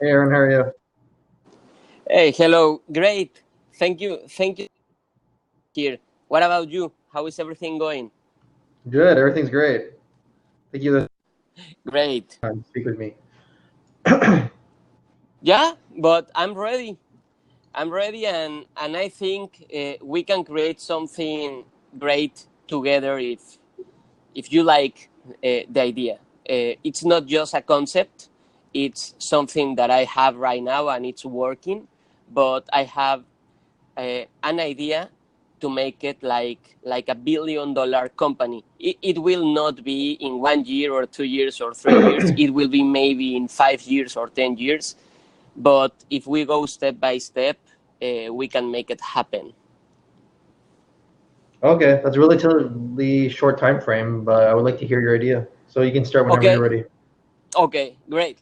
Hey Aaron, how are you? Hey, hello. Great. Thank you. Thank you here. What about you? How is everything going? Good, everything's great. Thank you for Great. the time to speak with me. Yeah, but I'm ready. I'm ready and I think we can create something great together if you like the idea. It's not just a concept. It's something that I have right now and it's working, but I have an idea to make it like $1 billion company. It will not be in 1 year or 2 years or 3 years. It will be maybe in 5 years or 10 years. But if we go step by step, we can make it happen. Okay, that's a relatively short time frame, but I would like to hear your idea. So you can start whenever you're Okay. ready. Okay. Great.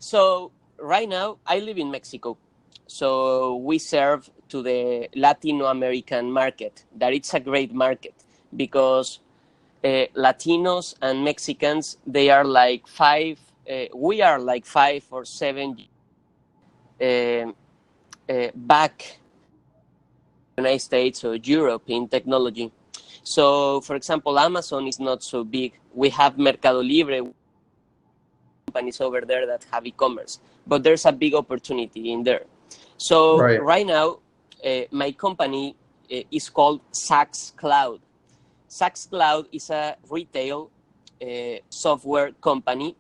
So right now I live in Mexico. So we serve to the Latino American market. That it's a great market because Latinos and Mexicans, they are like we are like 5 or 7 uh, back in the United States or Europe in technology. So, for example, Amazon is not so big. We have Mercado Libre companies over there that have e-commerce, but there's a big opportunity in there. So Right. right now, my company is called Sax Cloud. Sax Cloud is a retail software company.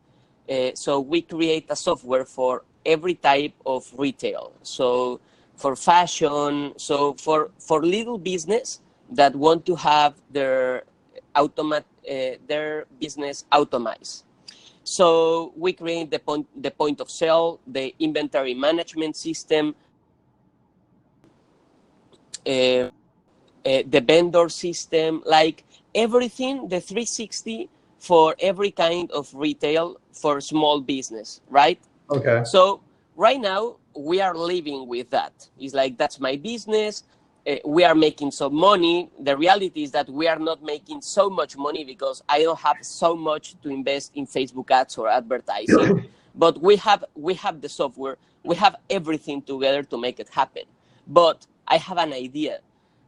So we create a software for every type of retail. So for fashion, so for little business that want to have their business automized. So we create the point of sale, the inventory management system, uh, the vendor system, like everything, the 360 for every kind of retail for small business, right? Okay. So right now we are living with that. It's like that's my business. We are making some money. The reality is that we are not making so much money because I don't have so much to invest in Facebook ads or advertising. But we have the software. We have everything together to make it happen. But I have an idea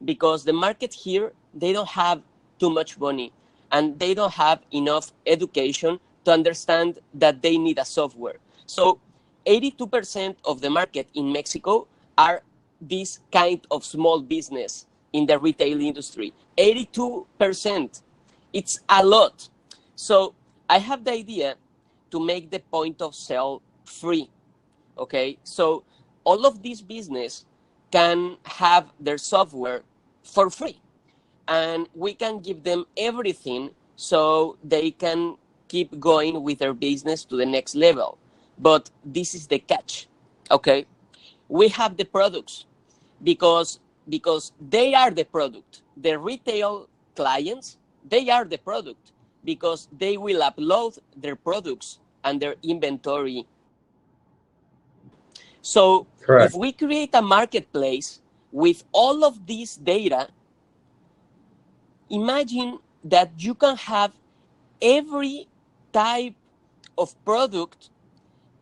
because the market here, they don't have too much money and they don't have enough education to understand that they need a software. So 82% of the market in Mexico are this kind of small business in the retail industry. 82%. It's a lot. So I have the idea to make the point of sale free. Okay, so all of this business can have their software for free and we can give them everything so they can keep going with their business to the next level. But this is the catch. Okay, we have the products because they are the product. The retail clients, they are the product because they will upload their products and their inventory. So if Correct. we create a marketplace with all of this data, imagine that you can have every type of product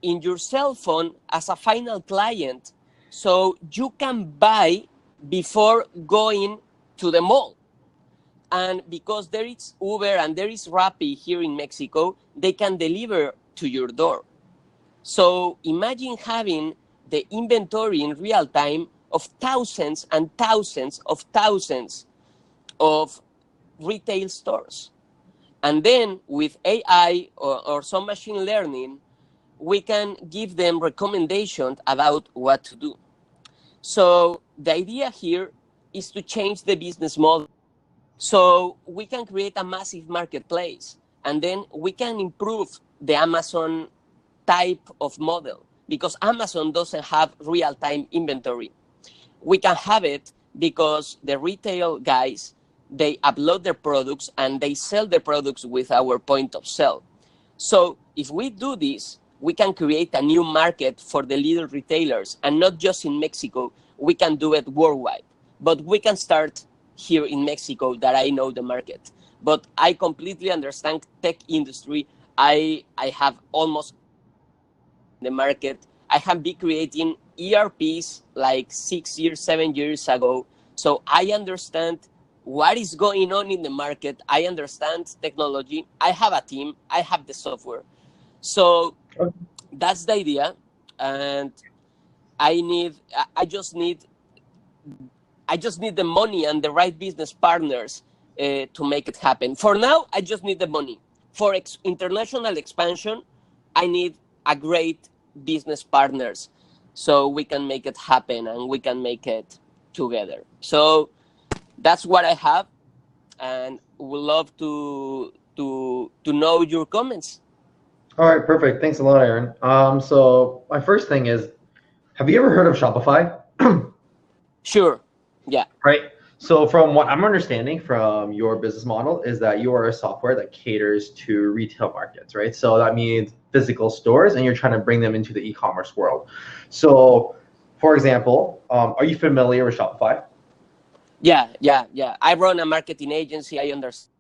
in your cell phone as a final client so you can buy before going to the mall. And because there is Uber and there is Rappi here in Mexico, they can deliver to your door. So imagine having the inventory in real time of thousands and thousands of retail stores. And then with AI or some machine learning, we can give them recommendations about what to do. So the idea here is to change the business model. So we can create a massive marketplace and then we can improve the Amazon type of model because Amazon doesn't have real time inventory. We can have it because the retail guys, they upload their products and they sell the products with our point of sale. So if we do this, we can create a new market for the little retailers and not just in Mexico. We can do it worldwide, but we can start here in Mexico that I know the market. But I completely understand tech industry. I have almost the market. I have been creating ERPs like 6 years, 7 years ago. So I understand what is going on in the market. I understand technology. I have a team. I have the software. So that's the idea. And I just need the money and the right business partners to make it happen. For now, I just need the money. For international expansion, I need a great business partners so we can make it happen and we can make it together. So that's what I have, and would love to know your comments. All right, perfect. Thanks a lot, Aaron. So my first thing is, have you ever heard of Shopify? Sure. Yeah. Right. So from what I'm understanding from your business model is that you are a software that caters to retail markets, right? So that means physical stores, and you're trying to bring them into the e-commerce world. So, for example, are you familiar with Shopify? Yeah. I run a marketing agency. I understand.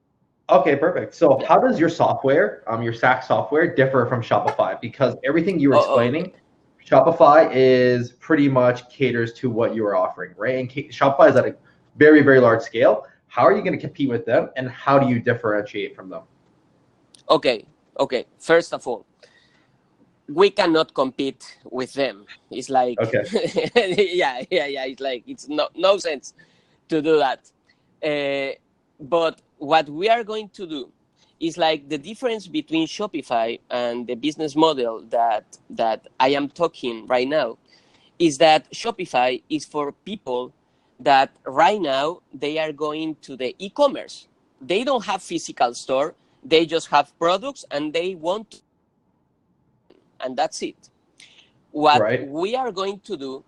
Okay, perfect. So Yeah. how does your software, your SaaS software, differ from Shopify? Because everything you were Okay. explaining, Shopify is pretty much caters to what you are offering, right? And Shopify is at a very, very large scale. How are you going to compete with them, and how do you differentiate from them? Okay. First of all, we cannot compete with them. It's like, Okay, yeah. It's like it's no sense to do that. But what we are going to do is like the difference between Shopify and the business model that I am talking right now is that Shopify is for people that right now they are going to the e-commerce. They don't have physical store. They just have products and they want, and that's it. What right. we are going to do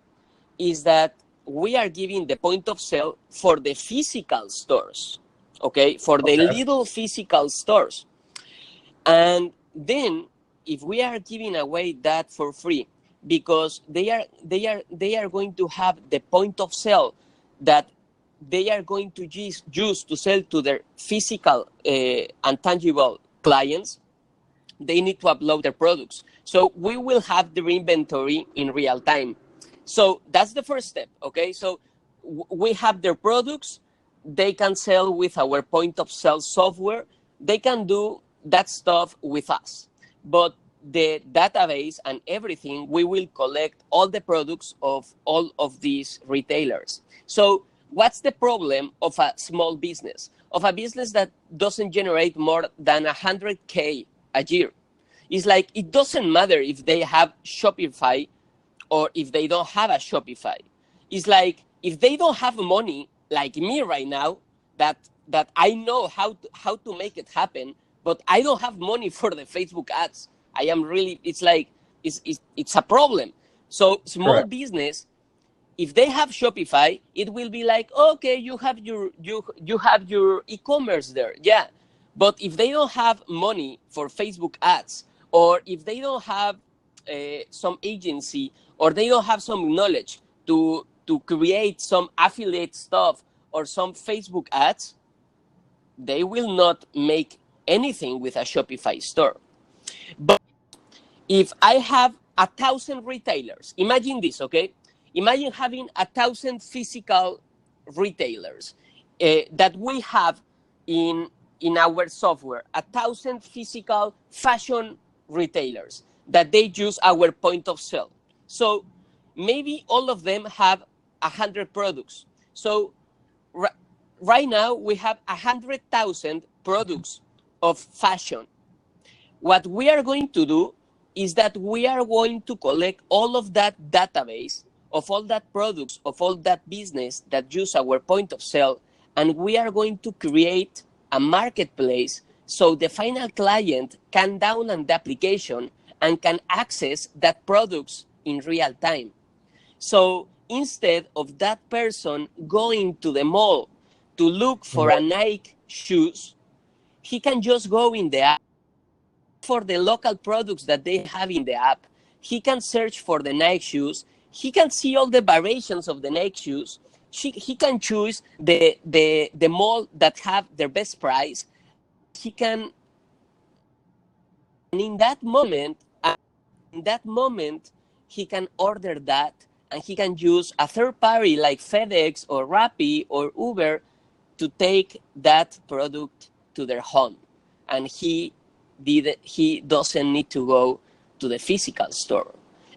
is that we are giving the point of sale for the physical stores, okay, for the Okay, little physical stores. And then if we are giving away that for free, because they are going to have the point of sale that they are going to use to sell to their physical and tangible clients, they need to upload their products. So we will have their inventory in real time. So that's the first step, okay? So we have their products, they can sell with our point of sale software, they can do that stuff with us. But the database and everything, we will collect all the products of all of these retailers. So what's the problem of a small business? Of a business that doesn't generate more than 100K a year? It's like it doesn't matter if they have Shopify or if they don't have a Shopify. It's like if they don't have money, like me right now, that I know how to make it happen, but I don't have money for the Facebook ads. I am really, it's like it's a problem. So small correct. business, if they have Shopify, it will be like, okay, you have your e-commerce there, yeah. But if they don't have money for Facebook ads, or if they don't have some agency, or they don't have some knowledge to create some affiliate stuff or some Facebook ads, they will not make anything with a Shopify store. But if I have 1,000 retailers, imagine this, okay? Imagine having 1,000 physical retailers that we have in our software, 1,000 physical fashion retailers that they use our point of sale. So maybe all of them have 100 products. So right now we have 100,000 products of fashion. What we are going to do is that we are going to collect all of that database of all that products, of all that business that use our point of sale, and we are going to create a marketplace so the final client can download the application and can access that products in real time. So instead of that person going to the mall to look for a Right. Nike shoes, he can just go in the app for the local products that they have in the app. He can search for the Nike shoes. He can see all the variations of the Nike shoes. He can choose the mall that have their best price. He can, and in that moment, he can order that, and he can use a third party like FedEx or Rappi or Uber to take that product to their home, and he doesn't need to go to the physical store.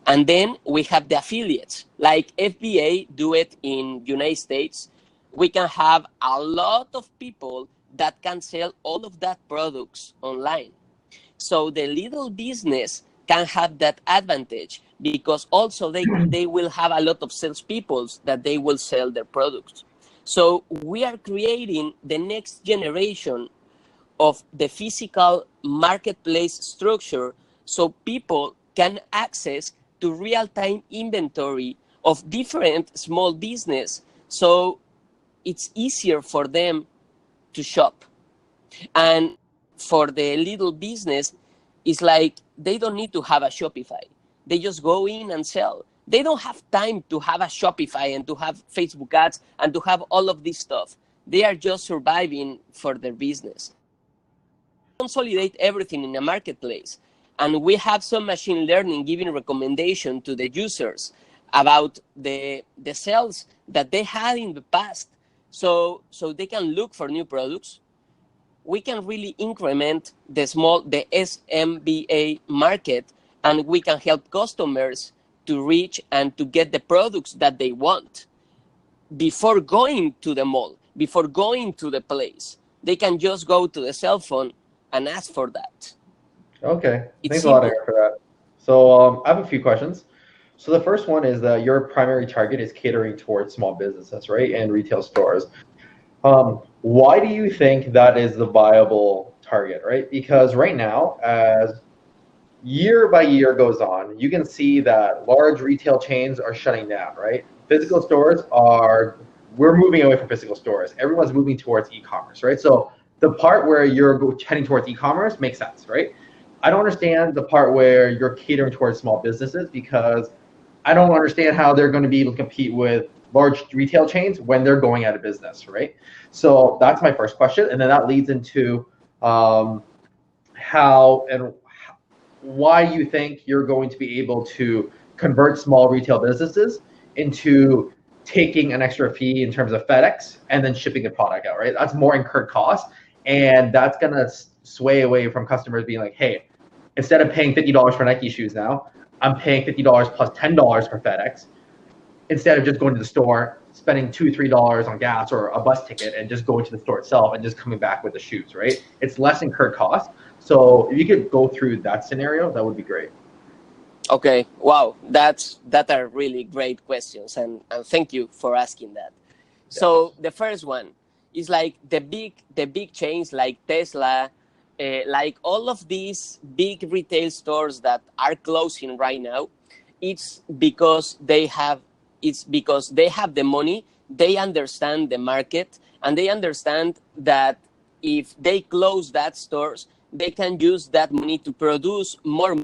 And then we have the affiliates, like FBA do it in United States. We can have a lot of people that can sell all of that products online. So the little business can have that advantage, because also they will have a lot of salespeople that they will sell their products. So we are creating the next generation of the physical marketplace structure, so people can access to real-time inventory of different small business, so it's easier for them to shop. And for the little business, it's like they don't need to have a Shopify. They just go in and sell. They don't have time to have a Shopify and to have Facebook ads and to have all of this stuff. They are just surviving for their business. Consolidate everything in a marketplace. And we have some machine learning giving recommendation to the users about the sales that they had in the past. So they can look for new products. We can really increment the SMBA market, and we can help customers to reach and to get the products that they want before going to the mall, before going to the place. They can just go to the cell phone and ask for that. Okay, It's thanks a lot, simple. Eric, for that. So I have a few questions. So the first one is that your primary target is catering towards small businesses, right, and retail stores. Why do you think that is the viable target, right? Because right now, as year by year goes on, you can see that large retail chains are shutting down, right? We're moving away from physical stores. Everyone's moving towards e-commerce, right? So the part where you're heading towards e-commerce makes sense, right? I don't understand the part where you're catering towards small businesses, because I don't understand how they're going to be able to compete with large retail chains when they're going out of business, right? So that's my first question, and then that leads into how and why you think you're going to be able to convert small retail businesses into taking an extra fee in terms of FedEx and then shipping the product out, right? That's more incurred cost, and that's going to sway away from customers being like, hey, instead of paying $50 for Nike shoes now, I'm paying $50 plus $10 for FedEx, instead of just going to the store, spending $2-3 on gas or a bus ticket, and just going to the store itself and just coming back with the shoes, right? It's less incurred cost. So if you could go through that scenario, that would be great. Okay, wow, that are really great questions, and thank you for asking that. So the first one is like the big chains like Tesla, like all of these big retail stores that are closing right now. It's because they have the money, they understand the market, and they understand that if they close that stores, they can use that money to produce more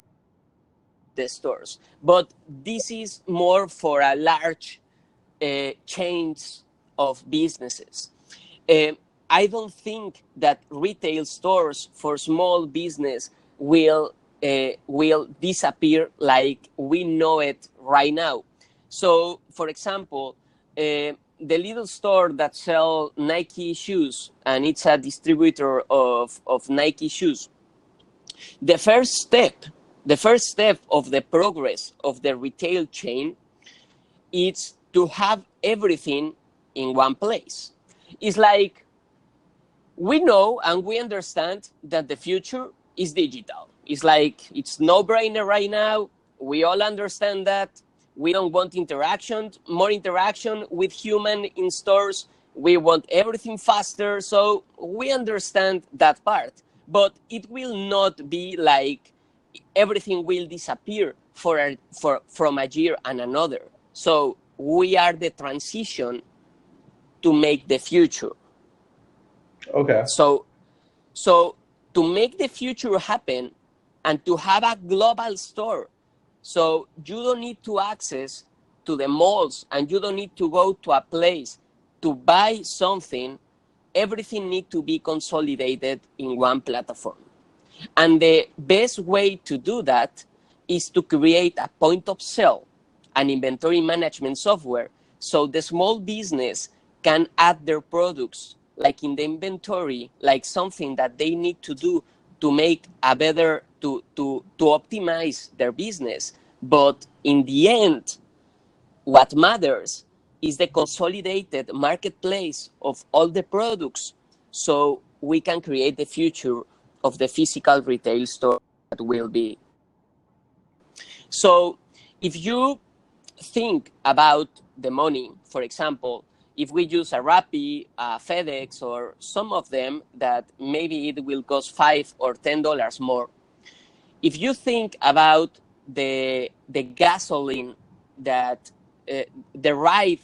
the stores. But this is more for a large chains of businesses. I don't think that retail stores for small business will disappear like we know it right now. So, for example, the little store that sells Nike shoes, and it's a distributor of Nike shoes, the first step of the progress of the retail chain is to have everything in one place. It's like we know and we understand that the future is digital. It's like it's no-brainer right now. We all understand that. We don't want more interaction with human in stores. We want everything faster. So we understand that part. But it will not be like everything will disappear from a year and another. So we are the transition to make the future. Okay. So to make the future happen and to have a global store, so you don't need to access to the malls and you don't need to go to a place to buy something. Everything needs to be consolidated in one platform. And the best way to do that is to create a point of sale, an inventory management software, so the small business can add their products like in the inventory, like something that they need to do to make a better, to optimize their business. But in the end, what matters is the consolidated marketplace of all the products, so we can create the future of the physical retail store that will be. So if you think about the money, for example, if we use a Rappi, a FedEx, or some of them that maybe it will cost $5 or $10 more. If you think about the gasoline that the ride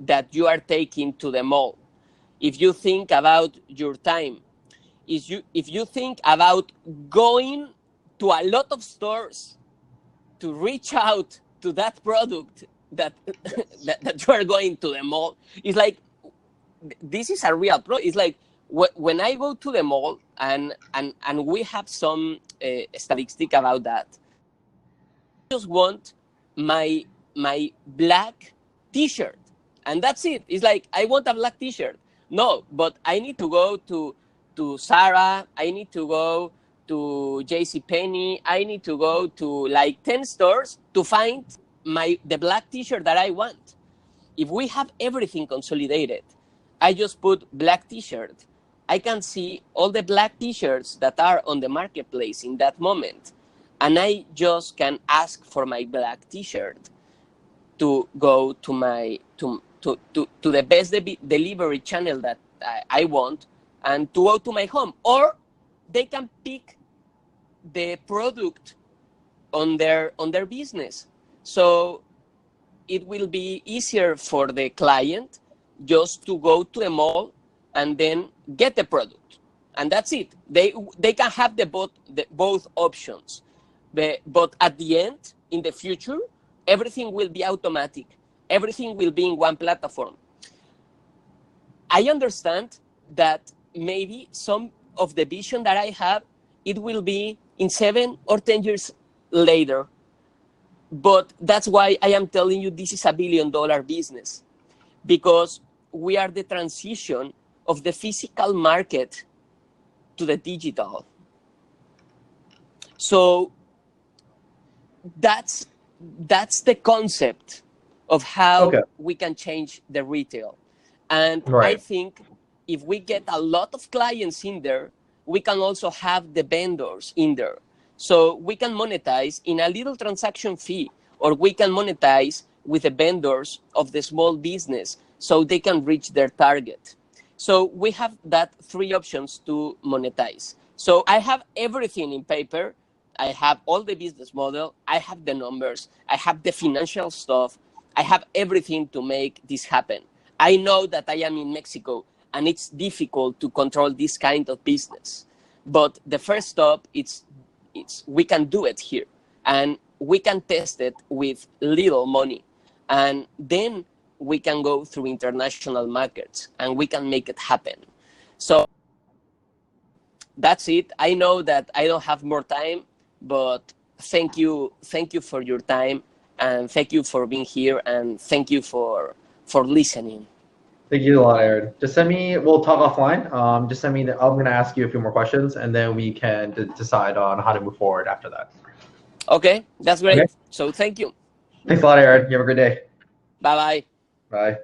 that you are taking to the mall, if you think about your time, if you think about going to a lot of stores to reach out to that product that that you are going to the mall, it's like, this is a real problem. It's like when I go to the mall, and we have some statistic about that. I just want my black T-shirt, and that's it. It's like, I want a black T-shirt. No, but I need to go to Zara. I need to go to JCPenney. I need to go to like 10 stores to find the black T-shirt that I want. If we have everything consolidated, I just put black T-shirt, I can see all the black T-shirts that are on the marketplace in that moment, and I just can ask for my black T-shirt to go to my to the best delivery channel that I want, and to go to my home. Or they can pick the product on their business. So it will be easier for the client just to go to the mall and then get the product, and that's it. They can have both options, but at the end, in the future, everything will be automatic. Everything will be in one platform. I understand that maybe some of the vision that I have, it will be in 7 or 10 years later. But that's why I am telling you this is a $1 billion business, because we are the transition of the physical market to the digital. So that's the concept of how we can change the retail. And I think if we get a lot of clients in there, we can also have the vendors in there. So we can monetize in a little transaction fee, or we can monetize with the vendors of the small business so they can reach their target. So we have that 3 options to monetize. So I have everything in paper. I have all the business model. I have the numbers. I have the financial stuff. I have everything to make this happen. I know that I am in Mexico and it's difficult to control this kind of business. But the first stop, it's we can do it here, and we can test it with little money. And then we can go through international markets and we can make it happen. So that's it. I know that I don't have more time, but thank you for your time, and thank you for being here, and thank you for listening. Thank you a lot, Aaron. Just send me, we'll talk offline. Just send me, I'm going to ask you a few more questions, and then we can decide on how to move forward after that. Okay, that's great. Okay. So thank you. Thanks a lot, Aaron. You have a good day. Bye-bye. Bye.